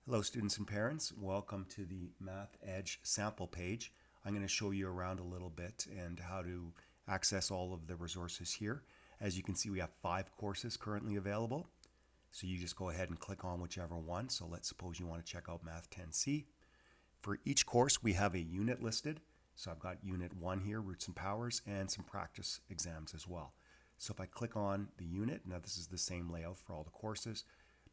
Hello students and parents, welcome to the Math Edge sample page. I'm going to show you around a little bit and how to access all of the resources here. As you can see, we have 5 courses currently available. So you just go ahead and click on whichever one. So let's suppose you want to check out Math 10C. For each course we have a unit listed. So I've got Unit 1 here, Roots and Powers, and some practice exams as well. So if I click on the unit, now this is the same layout for all the courses.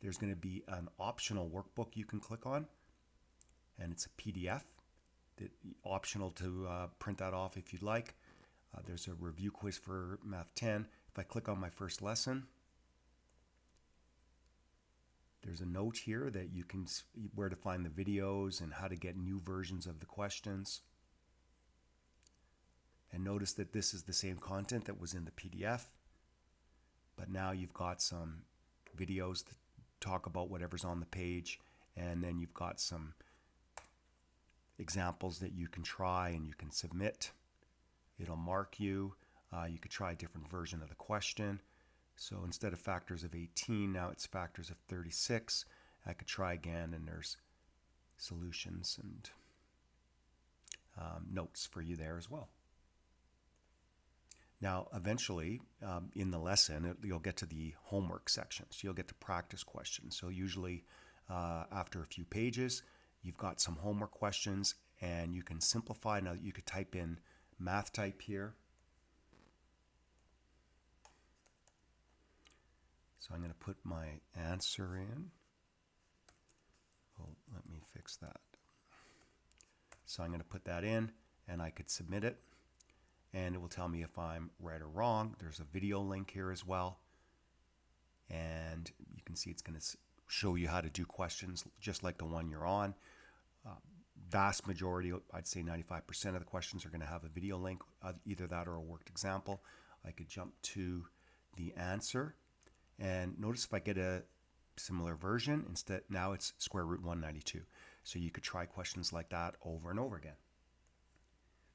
There's going to be an optional workbook you can click on, and it's a PDF. Optional to print that off if you'd like. There's a review quiz for Math 10. If I click on my first lesson, there's a note here that you can where to find the videos and how to get new versions of the questions. And notice that this is the same content that was in the PDF, but now you've got some videos that talk about whatever's on the page, and then you've got some examples that you can try and you can submit. It'll mark you. You could try a different version of the question. So instead of factors of 18, now it's factors of 36. I could try again, and there's solutions and notes for you there as well. Now, eventually, in the lesson, you'll get to the homework section. So you'll get to practice questions. So usually, after a few pages, you've got some homework questions, and you can simplify. Now, you could type in math type here. So I'm going to put my answer in. Oh, let me fix that. So I'm going to put that in, and I could submit it. And it will tell me if I'm right or wrong. There's a video link here as well. And you can see it's going to show you how to do questions just like the one you're on. Vast majority, I'd say 95% of the questions are going to have a video link, either that or a worked example. I could jump to the answer. And notice if I get a similar version, instead now it's square root 192. So you could try questions like that over and over again.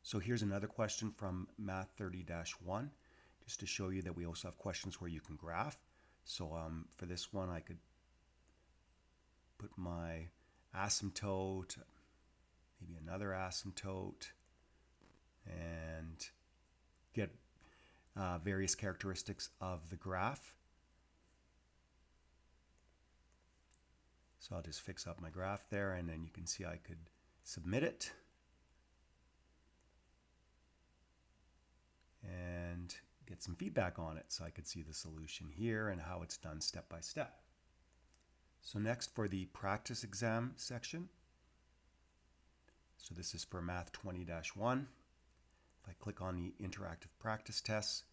So here's another question from Math 30-1, just to show you that we also have questions where you can graph. So for this one, I could put my asymptote, maybe another asymptote, and get various characteristics of the graph. So I'll just fix up my graph there, and then you can see I could submit it. And get some feedback on it, so I could see the solution here and how it's done step by step. So next, for the practice exam section, so this is for Math 20-1. If I click on the interactive practice tests,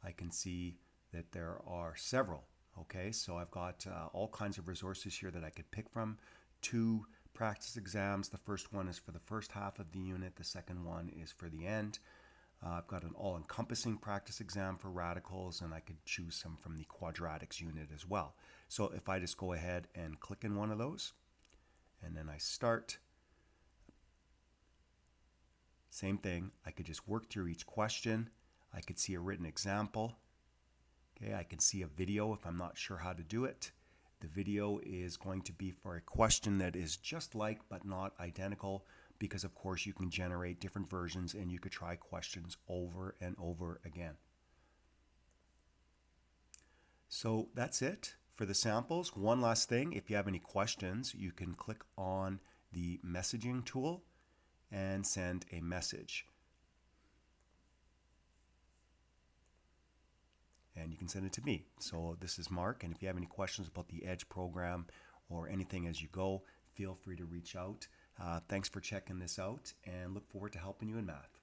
I can see that there are several. Okay, so I've got all kinds of resources here that I could pick from. 2 practice exams. The first one is for the first half of the unit. The second one is for the end. I've got an all-encompassing practice exam for radicals, and I could choose some from the quadratics unit as well. So if I just go ahead and click in one of those, and then I start, same thing, I could just work through each question. I could see a written example. Okay, I can see a video if I'm not sure how to do it. The video is going to be for a question that is just like but not identical, because of course you can generate different versions and you could try questions over and over again. So that's it for the samples. One last thing, if you have any questions, you can click on the messaging tool and send a message. And you can send it to me. So this is Mark, and if you have any questions about the EDGE program or anything as you go, feel free to reach out. Thanks for checking this out, and look forward to helping you in math.